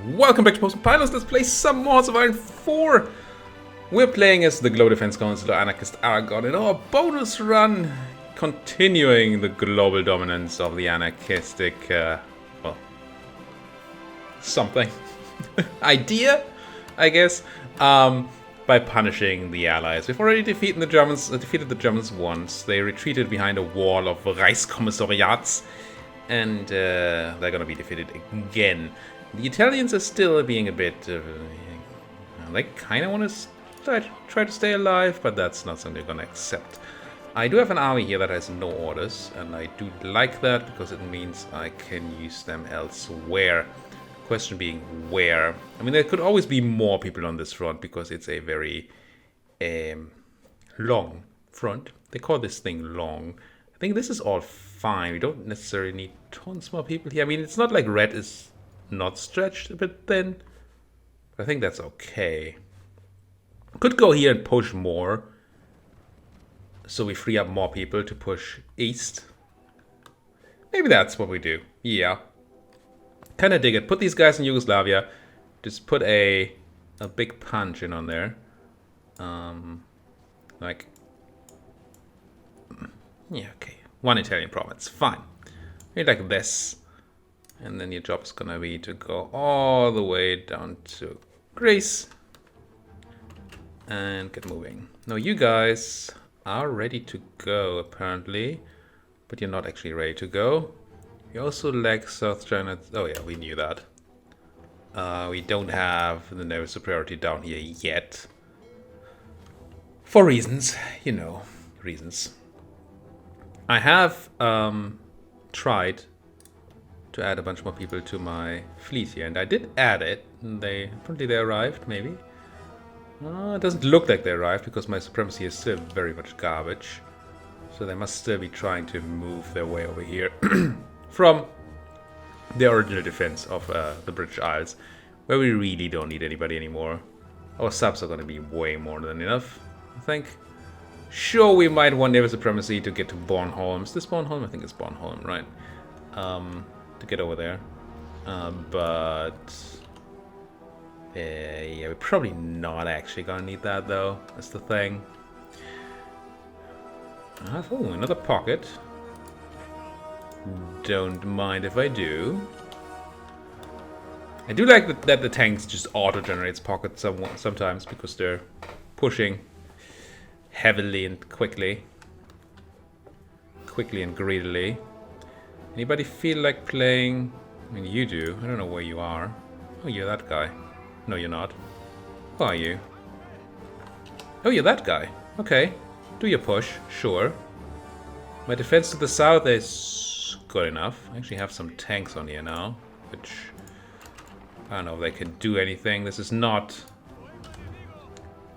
Welcome back to Post Pilots. Let's play some more of Iron 4. We're playing as the Global Defense Council, Anarchist Aragon, in our bonus run, continuing the global dominance of the anarchistic, well, something, idea, I guess, by punishing the Allies. We've already defeated the Germans once. They retreated behind a wall of Reichskommissariats, and they're gonna be defeated again. The Italians are still being a bit, they kind of want to try to stay alive, but that's not something they're going to accept. I do have an army here that has no orders, and I do like that because it means I can use them elsewhere. Question being where. I mean, there could always be more people on this front because it's a very long front. They call this thing long. I think this is all fine. We don't necessarily need tons more people here. I mean, it's not like red is not stretched a bit thin. I think that's okay. Could go here and push more, so we free up more people to push east. Maybe that's what we do. Yeah. Kinda dig it. Put these guys in Yugoslavia. Just put a big punch in on there. Like, yeah, okay. One Italian province. Fine. Maybe like this. And then your job is gonna be to go all the way down to Greece and get moving. Now you guys are ready to go apparently, but you're not actually ready to go. You also lack South China. Oh yeah, we knew that. We don't have the naval superiority down here yet. For reasons, you know, reasons. I have tried to add a bunch more people to my fleet here, and I did add it. Apparently they arrived, maybe. It doesn't look like they arrived because my supremacy is still very much garbage. So they must still be trying to move their way over here from the original defense of the British Isles, where we really don't need anybody anymore. Our subs are going to be way more than enough, I think. Sure, we might want naval supremacy to get to Bornholm. Is this Bornholm? I think it's Bornholm, right? To get over there, but yeah, we're probably not actually gonna need that though. That's the thing. Oh, another pocket. Don't mind if I do. I do like that the tanks just auto-generates pockets sometimes because they're pushing heavily and quickly and greedily. Anybody feel like playing? I mean, you do. I don't know where you are. Oh, you're that guy. No, you're not. Who are you? Oh, you're that guy. Okay. Do your push. Sure. My defense to the south is good enough. I actually have some tanks on here now, which I don't know if they can do anything. This is not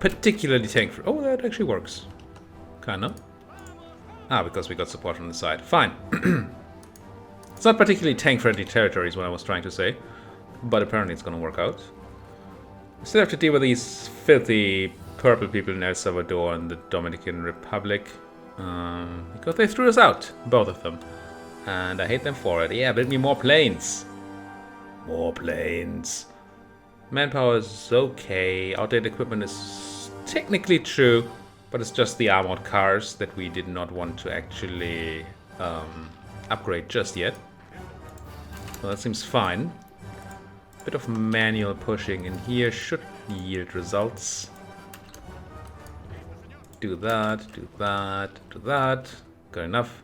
particularly tank-free. Oh, that actually works. Kinda. Ah, because we got support from the side. Fine. It's not particularly tank-friendly territory is what I was trying to say, but apparently it's going to work out. We still have to deal with these filthy purple people in El Salvador and the Dominican Republic, because they threw us out, both of them, and I hate them for it. Yeah, build me more planes. More planes. Manpower is okay. Outdated equipment is technically true, but it's just the armored cars that we did not want to actually upgrade just yet. Well, that seems fine. Bit of manual pushing in here should yield results. Do that, do that, do that. Good enough.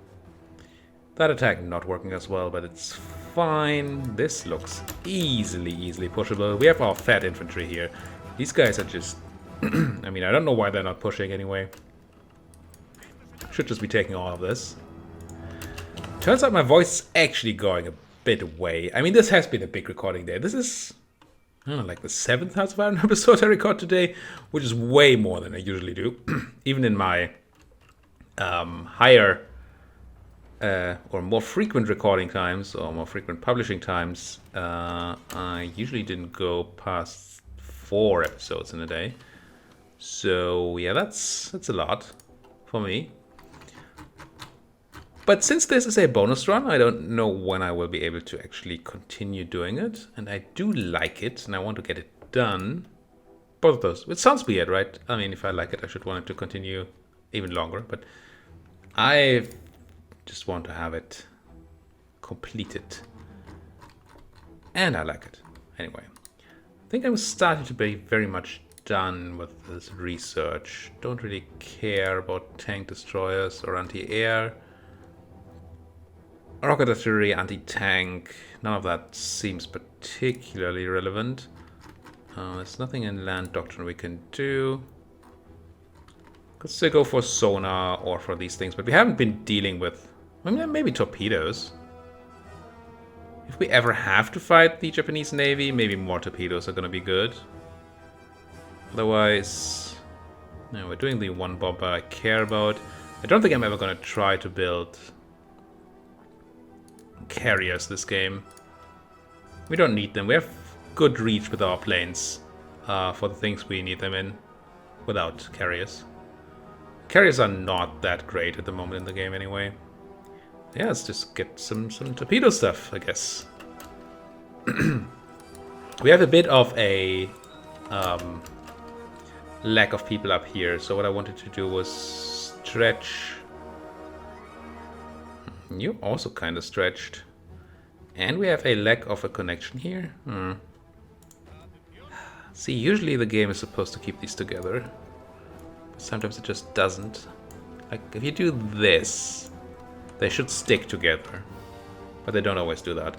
That attack not working as well, but it's fine. This looks easily pushable. We have our fat infantry here. These guys are just... I mean, I don't know why they're not pushing anyway. Should just be taking all of this. Turns out my voice is actually going a bit away. I mean, this has been a big recording day. This is, I don't know, like the 7th House of Iron episode I record today, which is way more than I usually do. Even in my higher or more frequent recording times or more frequent publishing times, I usually didn't go past 4 episodes in a day. So yeah, that's a lot for me. But since this is a bonus run, I don't know when I will be able to actually continue doing it. And I do like it, and I want to get it done. Both of those. It sounds weird, right? I mean, if I like it, I should want it to continue even longer. But I just want to have it completed. And I like it. Anyway, I think I'm starting to be very much done with this research. Don't really care about tank destroyers or anti-air. Rocket artillery, anti-tank. None of that seems particularly relevant. There's nothing in land doctrine we can do. Could still go for sonar or for these things, but we haven't been dealing with... I mean, maybe torpedoes. If we ever have to fight the Japanese Navy, maybe more torpedoes are going to be good. Otherwise, no, we're doing the one bomber I care about. I don't think I'm ever going to try to build carriers this game. We don't need them. We have good reach with our planes for the things we need them in without carriers. Carriers are not that great at the moment in the game anyway. Yeah, let's just get some torpedo stuff, I guess. We have a bit of a lack of people up here, so what I wanted to do was stretch. You also kind of stretched. And we have a lack of a connection here. See, usually the game is supposed to keep these together. Sometimes it just doesn't. Like, if you do this, they should stick together. But they don't always do that.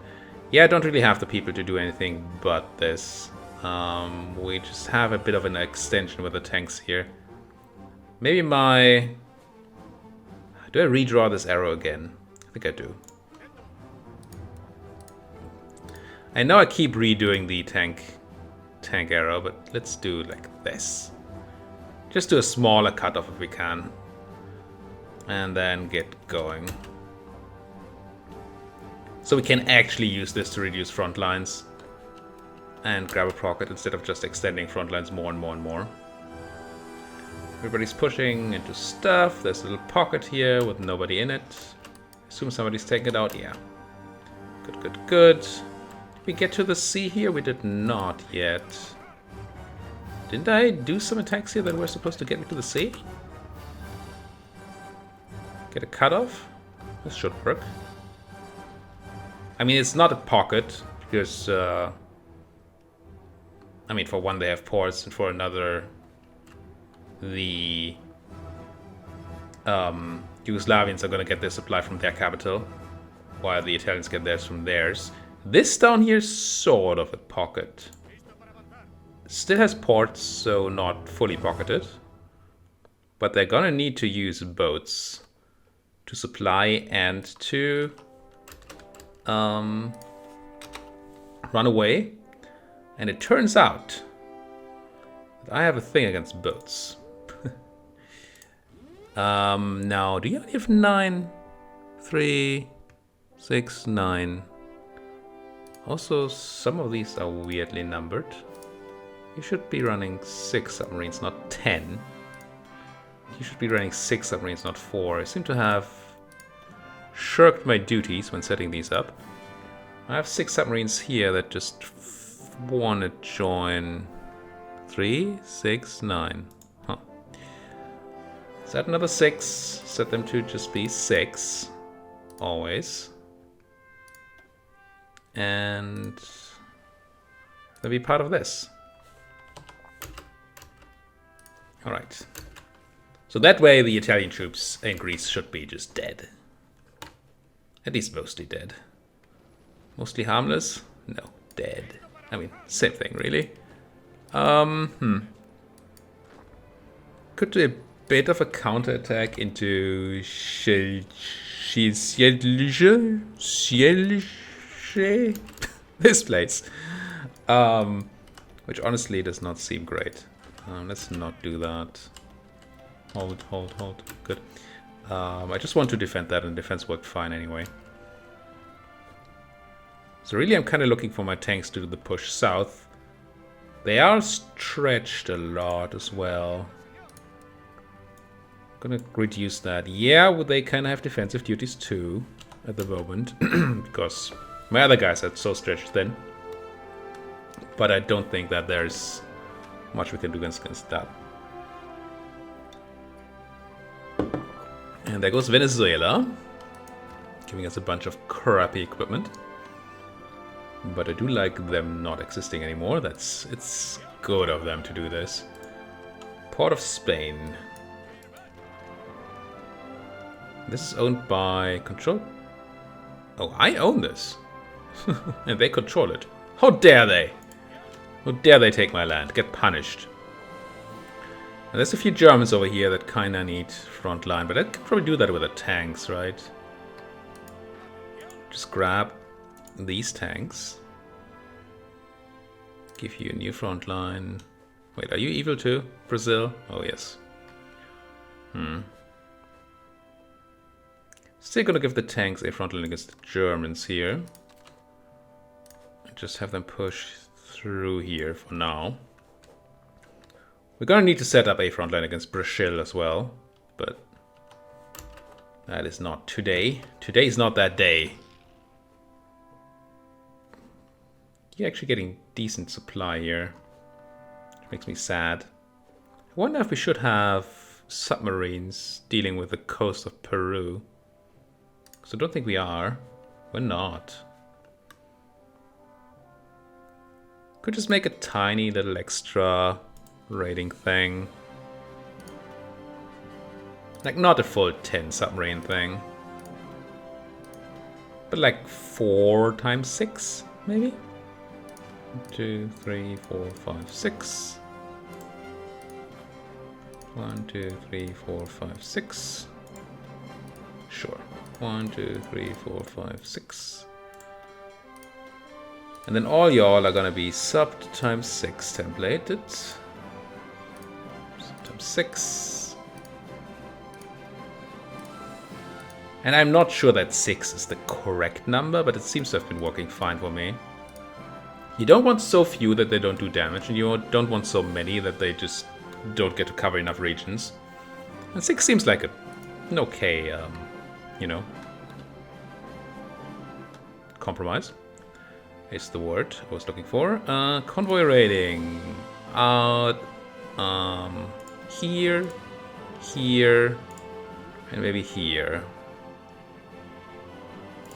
Yeah, I don't really have the people to do anything but this. We just have a bit of an extension with the tanks here. Maybe my... Do I redraw this arrow again? I think I do. I know I keep redoing the tank arrow, but let's do like this. Just do a smaller cutoff if we can. And then get going. So we can actually use this to reduce front lines. And grab a pocket instead of just extending front lines more and more and more. Everybody's pushing into stuff. There's a little pocket here with nobody in it. Assume somebody's taking it out. Yeah. Good, good, good. Did we get to the sea here? We did not yet. Didn't I do some attacks here that were supposed to get me to the sea? Get a cutoff? This should work. I mean, it's not a pocket, because, I mean, for one they have ports, and for another, the Yugoslavians are going to get their supply from their capital, while the Italians get theirs from theirs. This down here is sort of a pocket. Still has ports, so not fully pocketed. But they're gonna need to use boats to supply and to run away. And it turns out that I have a thing against boats. Now, do you only have 9? 3, 6, 9. Also, some of these are weirdly numbered. You should be running 6 submarines, not 10. You should be running 6 submarines, not 4. I seem to have shirked my duties when setting these up. I have 6 submarines here that just want to join 3, 6, 9. Huh. Set another 6. Set them to just be 6. Always. And they'll be part of this. Alright. So that way the Italian troops in Greece should be just dead. At least mostly dead. Mostly harmless? No, dead. I mean, same thing really. Could do a bit of a counterattack into this place. Which honestly does not seem great. Let's not do that. Hold. Good. I just want to defend that, and defense worked fine anyway. So really I'm kind of looking for my tanks to do the push south. They are stretched a lot as well. Gonna reduce that. Yeah, well, they kind of have defensive duties too at the moment because my other guys are so stretched thin. But I don't think that there's much we can do against that. And there goes Venezuela, giving us a bunch of crappy equipment. But I do like them not existing anymore. It's good of them to do this. Port of Spain. This is owned by Control. Oh, I own this. And they control it. How dare they? How dare they take my land? Get punished. And there's a few Germans over here that kinda need front line, but I could probably do that with the tanks, right? Just grab these tanks. Give you a new front line. Wait, are you evil too? Brazil? Oh, yes. Still gonna give the tanks a front line against the Germans here. Just have them push through here for now. We're gonna need to set up a front line against Brazil as well, but that is not today. Today is not that day. You're actually getting decent supply here, which makes me sad. I wonder if we should have submarines dealing with the coast of Peru. So I don't think we are. We're not. Could just make a tiny little extra raiding thing. Like not a full 10 submarine thing. But like 4 times 6, maybe? 1, 2, 3, 4, 5, 6. 1, 2, 3, 4, 5, 6. Sure. 1, 2, 3, 4, 5, 6. And then all y'all are gonna be subbed times 6 templated. Sub times 6. And I'm not sure that 6 is the correct number, but it seems to have been working fine for me. You don't want so few that they don't do damage, and you don't want so many that they just don't get to cover enough regions. And 6 seems like an okay, you know, compromise. Is the word I was looking for. Convoy raiding. Here, here, and maybe here.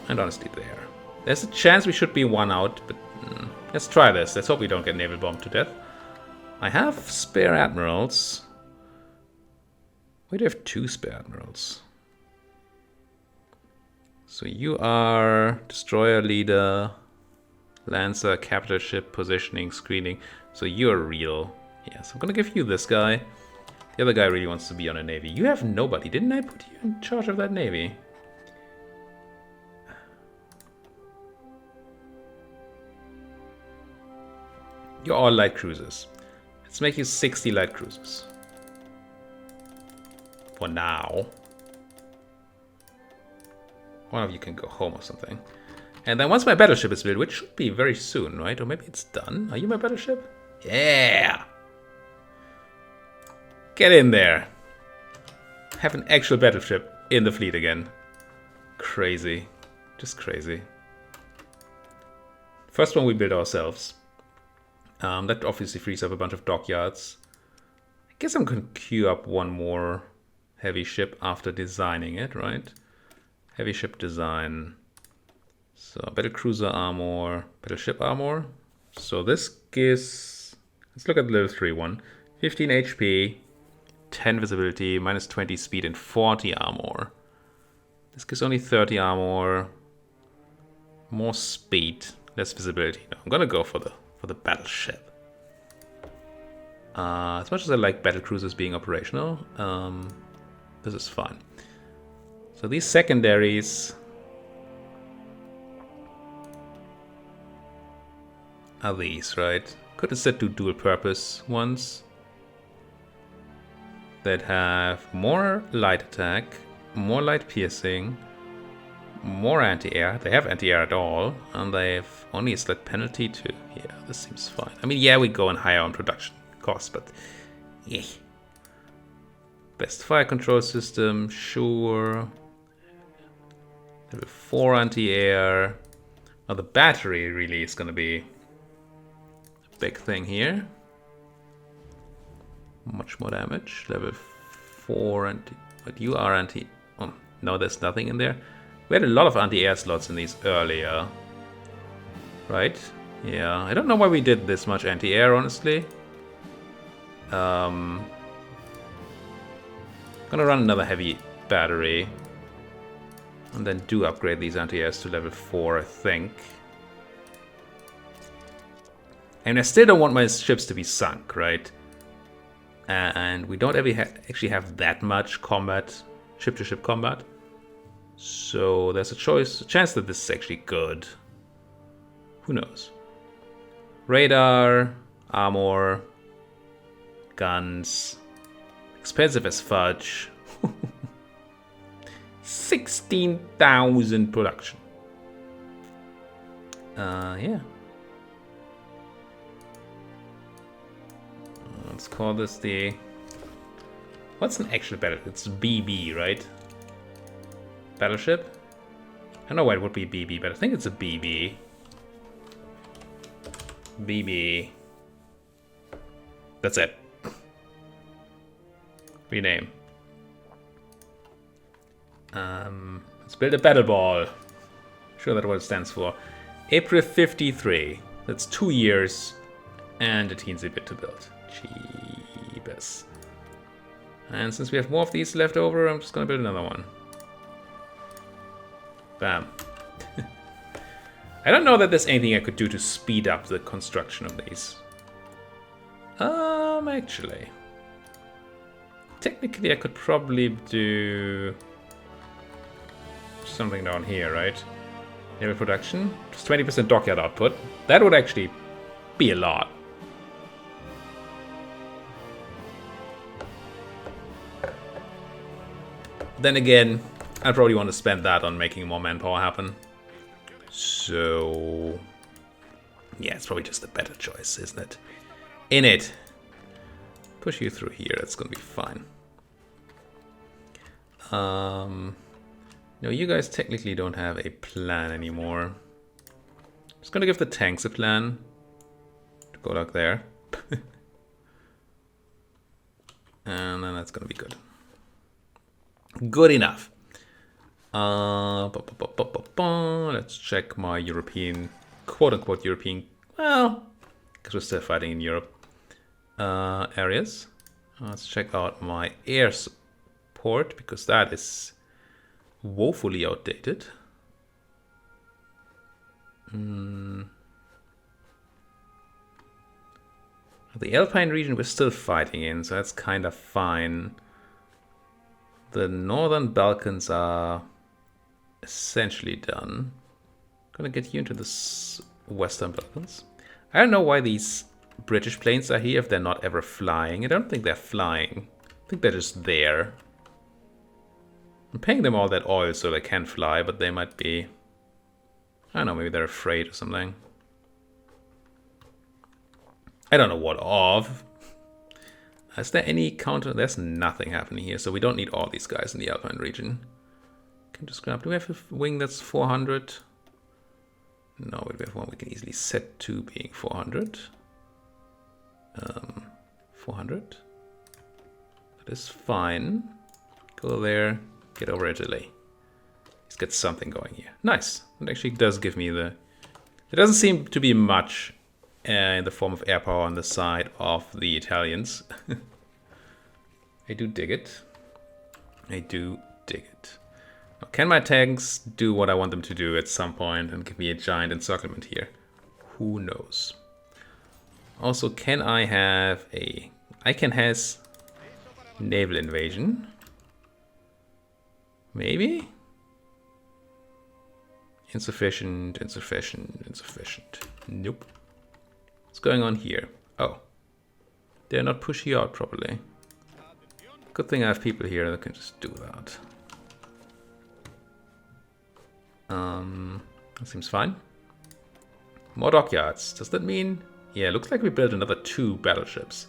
And honestly there. There's a chance we should be one out, but let's try this. Let's hope we don't get naval bombed to death. I have spare admirals. We do have 2 spare admirals. So you are destroyer leader, Lancer, capital ship, positioning, screening. So you're real. Yeah, so I'm gonna give you this guy. The other guy really wants to be on a navy. You have nobody. Didn't I put you in charge of that navy? You're all light cruisers. Let's make you 60 light cruisers. For now. One of you can go home or something. And then once my battleship is built, which should be very soon, right? Or maybe it's done. Are you my battleship? Yeah! Get in there. Have an actual battleship in the fleet again. Crazy. Just crazy. First one we built ourselves. That obviously frees up a bunch of dockyards. I guess I'm going to queue up one more heavy ship after designing it, right? Heavy ship design. So battlecruiser armor, battleship armor. So this gives, let's look at the level 3 one. 15 HP, 10 visibility, minus 20 speed, and 40 armor. This gives only 30 armor, more speed, less visibility. No, I'm gonna go for the battleship. As much as I like battlecruisers being operational, this is fun. So these secondaries are these, right? Could instead do dual purpose ones that have more light attack, more light piercing, more anti-air. They have anti-air at all, and they have only a slight penalty too. Yeah, this seems fine. I mean, yeah, we go on higher on production cost, but yeah. Best fire control system, sure. Level 4 anti-air. Now the battery really is gonna be a big thing here. Much more damage. Level 4 anti... But you are anti... Oh, no, there's nothing in there. We had a lot of anti-air slots in these earlier. Right? Yeah, I don't know why we did this much anti-air, honestly. Gonna run another heavy battery. And then do upgrade these anti-airs to level 4, I think. And I still don't want my ships to be sunk, right? And we don't ever actually have that much combat, ship-to-ship combat. So there's a chance that this is actually good. Who knows? Radar, armor, guns, expensive as fudge. 16,000 production. Yeah. Let's call this the... What's an actual battleship? It's BB, right? Battleship? I don't know why it would be BB, but I think it's a BB. BB. That's it. Rename. Let's build a battle ball. Sure, that's what it stands for. April 53. That's 2 years and a teensy bit to build. Jeebus. And since we have more of these left over, I'm just gonna build another one. Bam. I don't know that there's anything I could do to speed up the construction of these. Actually. Technically, I could probably do something down here, right? Naval production, just 20% dockyard output. That would actually be a lot. Then again, I probably want to spend that on making more manpower happen. So, yeah, it's probably just a better choice, isn't it? In it. Push you through here, that's gonna be fine. No, you guys technically don't have a plan anymore. Just gonna give the tanks a plan. To go like there. And then that's gonna be good. Good enough. Let's check my European, quote-unquote European, well, because we're still fighting in Europe, areas. Let's check out my air support, because that is woefully outdated. The Alpine region we're still fighting in, so that's kind of fine. The Northern Balkans are essentially done. Gonna get you into the Western Balkans. I don't know why these British planes are here if they're not ever flying. I don't think they're flying. I think they're just there. I'm paying them all that oil so they can fly, but they might be... I don't know, maybe they're afraid or something. I don't know what of. Is there any counter? There's nothing happening here, so we don't need all these guys in the Alpine region. Can just grab. Do we have a wing that's 400? No, we have one we can easily set to being 400. 400. That is fine. Go there. Get over Italy. Let's get something going here. Nice. It actually does give me the... There doesn't seem to be much in the form of air power on the side of the Italians. I do dig it. I do dig it. Now, can my tanks do what I want them to do at some point and give me a giant encirclement here? Who knows? Also, can I have a... I can has naval invasion. Maybe? Insufficient, insufficient, insufficient. Nope. What's going on here? Oh. They're not pushing out properly. Good thing I have people here that can just do that. That seems fine. More dockyards. Does that mean... Yeah, looks like we built another 2 battleships.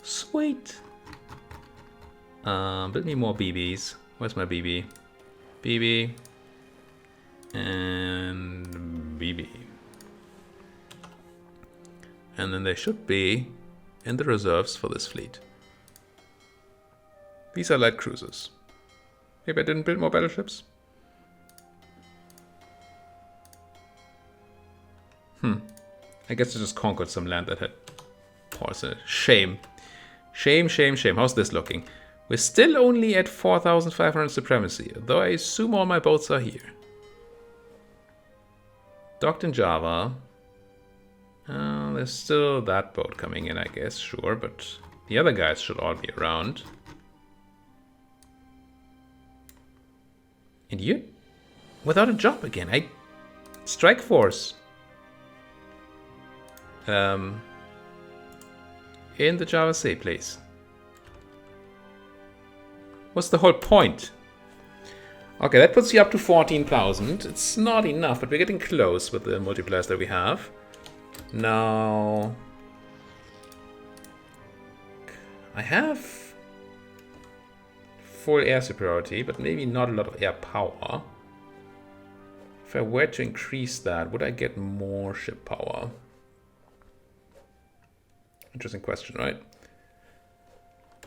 Sweet. Build me more BBs. Where's my BB? BB. And BB. And then they should be in the reserves for this fleet. These are light cruisers. Maybe I didn't build more battleships? I guess I just conquered some land that had ports in it. Shame. Shame, shame, shame. How's this looking? We're still only at 4,500 supremacy, though I assume all my boats are here. Docked in Java. There's still that boat coming in, I guess, sure, but the other guys should all be around. And you? Without a job again. Strike Force. In the Java Sea, please. What's the whole point? Okay, that puts you up to 14,000. It's not enough, but we're getting close with the multipliers that we have. Now, I have full air superiority, but maybe not a lot of air power. If I were to increase that, would I get more ship power? Interesting question, right?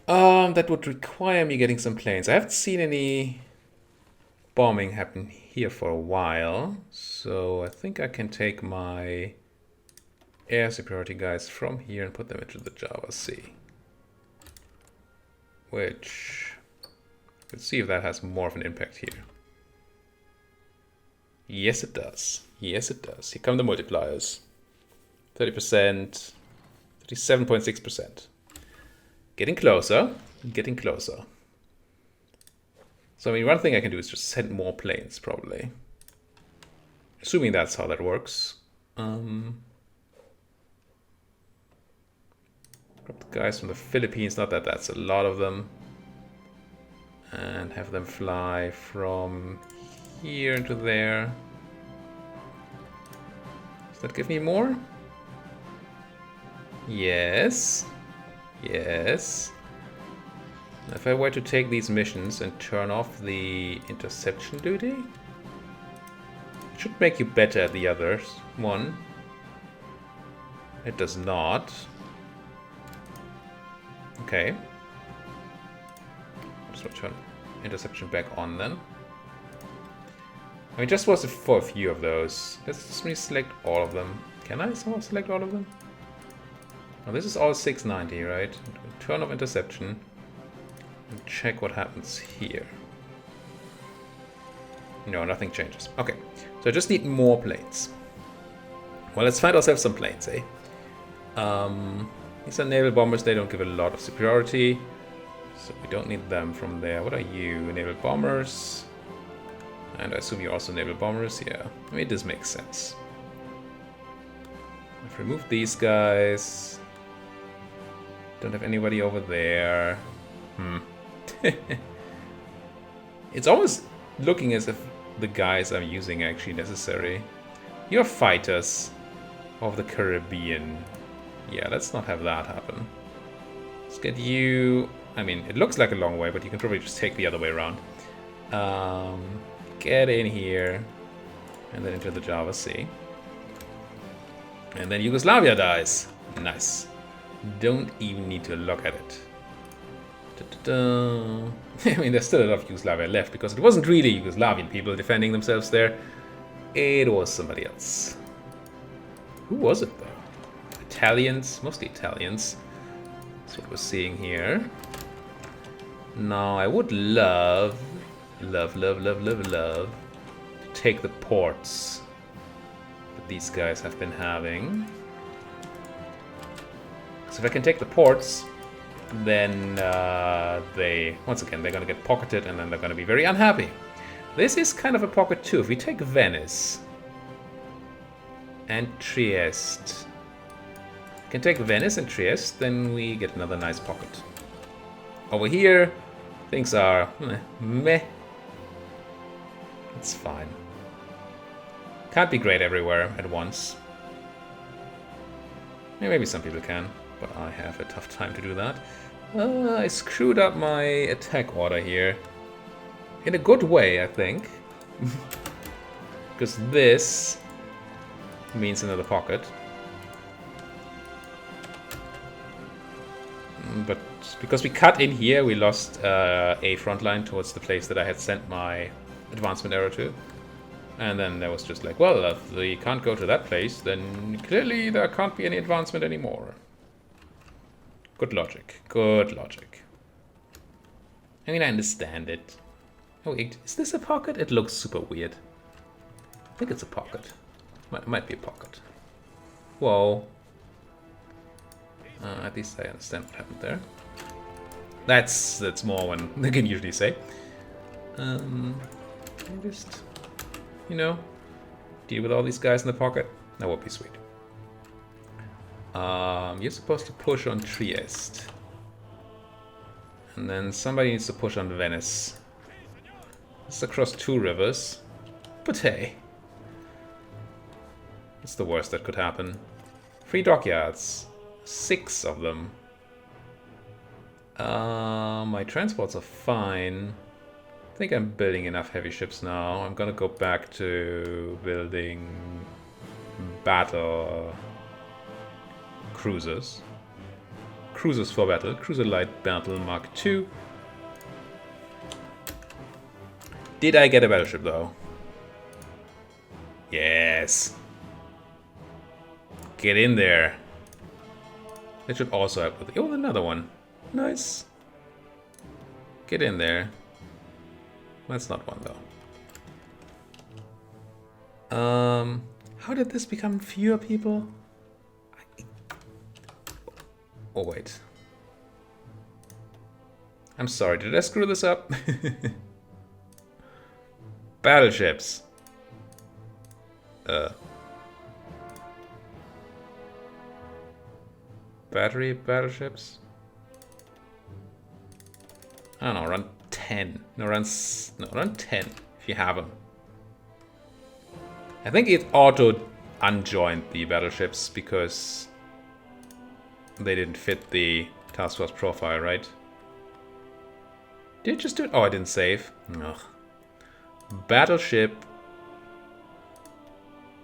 That would require me getting some planes. I haven't seen any bombing happen here for a while, so I think I can take my air superiority guys from here and put them into the Java Sea. Which, let's see if that has more of an impact here. Yes, it does. Yes, it does. Here come the multipliers. 30%, 37.6%. Getting closer, getting closer. So, I mean, one thing I can do is just send more planes, probably. Assuming that's how that works. Grab the guys from the Philippines, not that that's a lot of them. And have them fly from here into there. Does that give me more? Yes. Yes. If I were to take these missions and turn off the interception duty, it should make you better at the others. One. It does not. Okay. Just turn interception back on then. I mean, just was for a few of those. Let's me select all of them. Can I somehow select all of them? Now this is all 690, right? Turn off interception and check what happens here. No, nothing changes. Okay, so I just need more planes. Well, let's find ourselves some planes, eh? These are naval bombers. They don't give a lot of superiority, so we don't need them from there. What are you? Naval bombers? And I assume you're also naval bombers. Yeah, I mean, this makes sense. I've removed these guys. Don't have anybody over there. It's almost looking as if the guys I'm using are actually necessary. You're fighters of the Caribbean. Yeah, let's not have that happen. Let's get you... I mean, it looks like a long way, but you can probably just take the other way around. Get in here. And then into the Java Sea. And then Yugoslavia dies. Nice. Don't even need to look at it. I mean, there's still a lot of Yugoslavia left, because it wasn't really Yugoslavian people defending themselves there. It was somebody else. Who was it, though? Italians? Mostly Italians. That's what we're seeing here. Now, I would love to take the ports that these guys have been having. So if I can take the ports, then once again, they're going to get pocketed, and then they're going to be very unhappy. This is kind of a pocket too. If we take Venice and Trieste, can take Venice and Trieste, then we get another nice pocket. Over here, things are meh. It's fine. Can't be great everywhere at once. Maybe some people can, but I have a tough time to do that. I screwed up my attack order here. In a good way, I think. Because this means another pocket. But because we cut in here, we lost a front line towards the place that I had sent my advancement arrow to. And then there was just like, well, if we can't go to that place, then clearly there can't be any advancement anymore. Good logic. Good logic. I mean, I understand it. Oh, wait, is this a pocket? It looks super weird. I think it's a pocket. Might be a pocket. Whoa. At least I understand what happened there. That's more than they can usually say. Just, you know, deal with all these guys in the pocket. That would be sweet. You're supposed to push on Trieste. And then somebody needs to push on Venice. It's across 2 rivers. But hey. It's the worst that could happen. 3 dockyards. 6 of them. My transports are fine. I think I'm building enough heavy ships now. I'm gonna go back to building battle cruisers. Cruisers for battle. Cruiser light battle Mark II. Did I get a battleship though? Yes. Get in there. That should also help with... Oh, another one. Nice. Get in there. That's not one though. How did this become fewer people? Oh wait. I'm sorry, did I screw this up? Battleships. Battery battleships? I don't know, run 10. No, run 10 if you have them. I think it auto unjoined the battleships because they didn't fit the task force profile, right? Did it just do it? Oh, I didn't save. Ugh. Battleship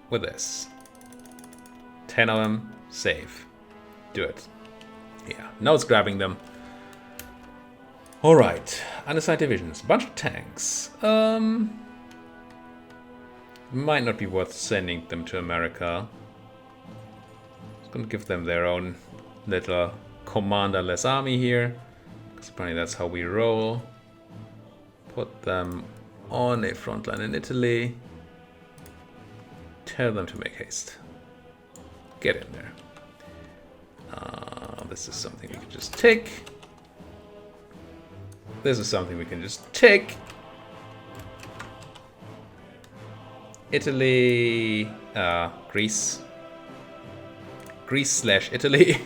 with this. 10 of them, save. Do it. Yeah, now it's grabbing them. Alright, unassigned divisions, bunch of tanks. Might not be worth sending them to America. Just gonna give them their own little commanderless army here. Because apparently that's how we roll. Put them on a front line in Italy. Tell them to make haste. Get in there. This is something we can just take. This is something we can just take. Italy, Greece. Greece/Italy.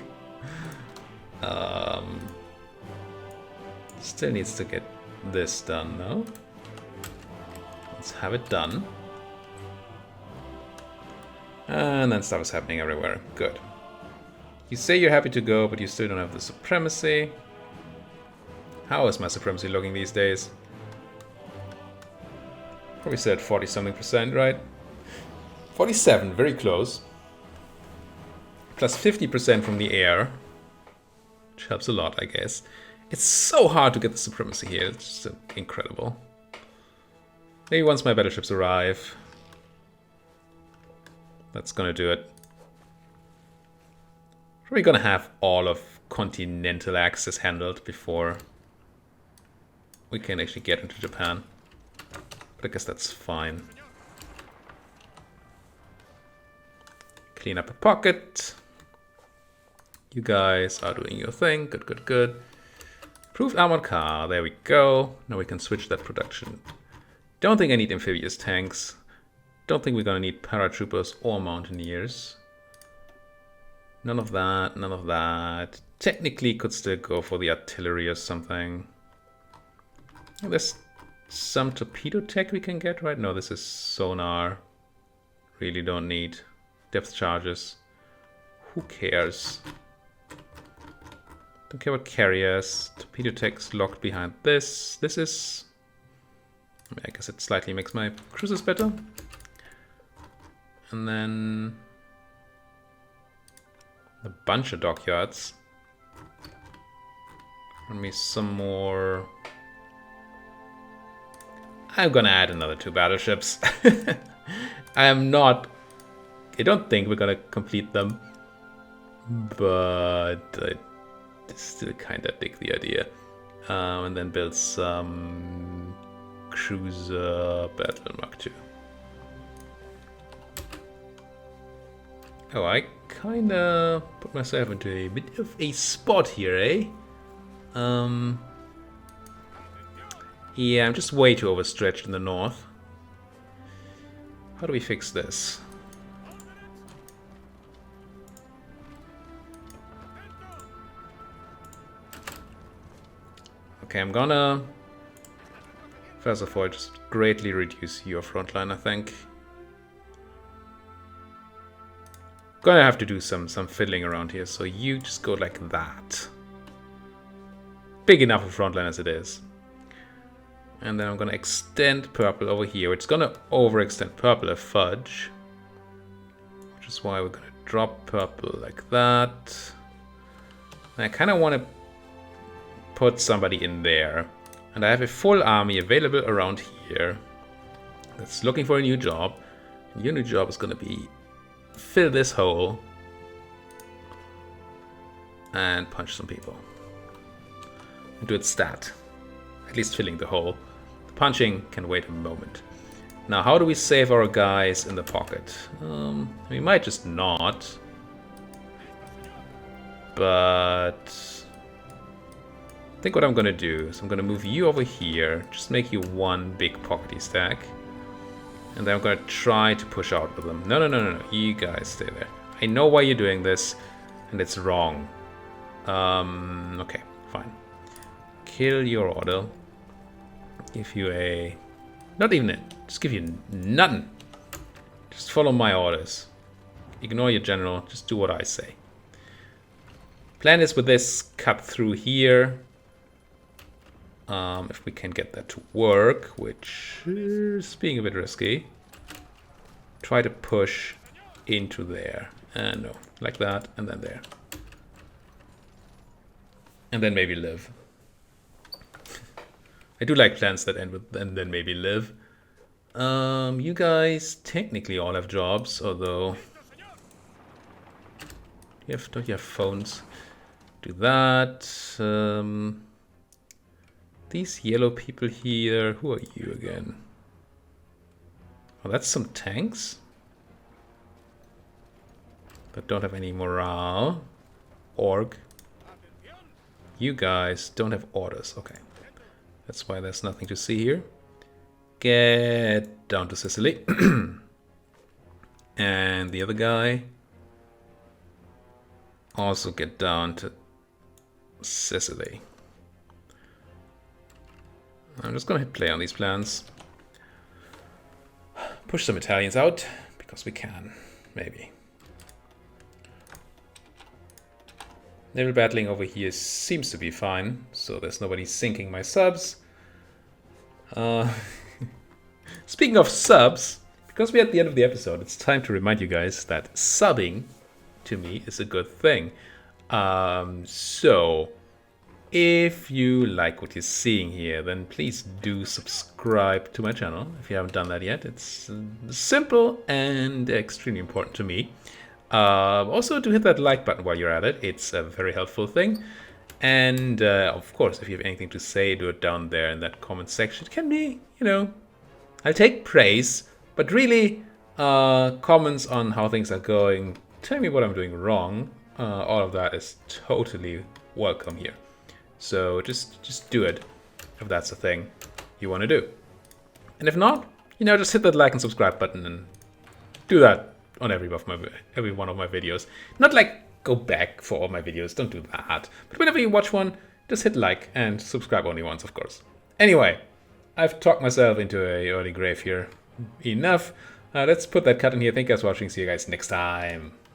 Still needs to get this done though. Let's have it done. And then stuff is happening everywhere. Good. You say you're happy to go, but you still don't have the supremacy. How is my supremacy looking these days? Probably said 40-something%, right? 47, very close. Plus 50% from the air, which helps a lot, I guess. It's so hard to get the supremacy here. It's just incredible. Maybe once my battleships arrive, that's gonna do it. Probably gonna have all of continental access handled before we can actually get into Japan. But I guess that's fine. Clean up a pocket. You guys are doing your thing. Good, good, good. Approved armored car. There we go. Now we can switch that production. Don't think I need amphibious tanks. Don't think we're gonna need paratroopers or mountaineers. None of that, none of that. Technically could still go for the artillery or something. There's some torpedo tech we can get, right? No, this is sonar. Really don't need depth charges. Who cares? Don't care about carriers. Torpedo tech's locked behind this. This is... I guess it slightly makes my cruisers better. And then... a bunch of dockyards. Run me some more... I'm gonna add another 2 battleships. I don't think we're gonna complete them. But I still kinda dig the idea. And then build some cruiser battle Mark II. Oh, I kinda put myself into a bit of a spot here, eh? Yeah, I'm just way too overstretched in the north. How do we fix this? Okay, I'm gonna, first of all, just greatly reduce your front line, I think. Gonna have to do some fiddling around here, so you just go like that. Big enough a front line as it is. And then I'm gonna extend purple over here. It's gonna overextend purple a fudge. Which is why we're gonna drop purple like that. And I kinda wanna put somebody in there. And I have a full army available around here that's looking for a new job. And your new job is gonna be fill this hole and punch some people. And do its stat. At least filling the hole. The punching can wait a moment. Now, how do we save our guys in the pocket? We might just not. But I think what I'm gonna do is I'm gonna move you over here. Just make you one big pockety stack. And then I'm gonna try to push out with them. No. You guys stay there. I know why you're doing this, and it's wrong. Okay, fine. Kill your order. Give you a... Not even a... Just give you nothing. Just follow my orders. Ignore your general. Just do what I say. Plan is with this cut through here. If we can get that to work, which is being a bit risky. Try to push into there. No, like that, and then there. And then maybe live. I do like plans that end with and then maybe live. You guys technically all have jobs, although... Don't you have phones? Do that. These yellow people here, who are you again? Oh, that's some tanks that don't have any morale. Org. You guys don't have orders. Okay. That's why there's nothing to see here. Get down to Sicily. And the other guy also get down to Sicily. I'm just gonna hit play on these plans. Push some Italians out, because we can, maybe. Naval battling over here seems to be fine, so there's nobody sinking my subs. Speaking of subs, because we're at the end of the episode, it's time to remind you guys that subbing, to me, is a good thing. So, if you like what you're seeing here, then please do subscribe to my channel if you haven't done that yet. It's simple and extremely important to me. Also, to hit that like button while you're at it, it's a very helpful thing. And of course, if you have anything to say, do it down there in that comment section. It can be, you know, I'll take praise, but really comments on how things are going, tell me what I'm doing wrong. All of that is totally welcome here. So just do it if that's the thing you want to do. And if not, you know, just hit that like and subscribe button and do that on every one of my videos. Not like go back for all my videos, don't do that. But whenever you watch one, just hit like and subscribe only once, of course. Anyway, I've talked myself into a early grave here. Enough. Let's put that cut in here. Thank you guys for watching. See you guys next time.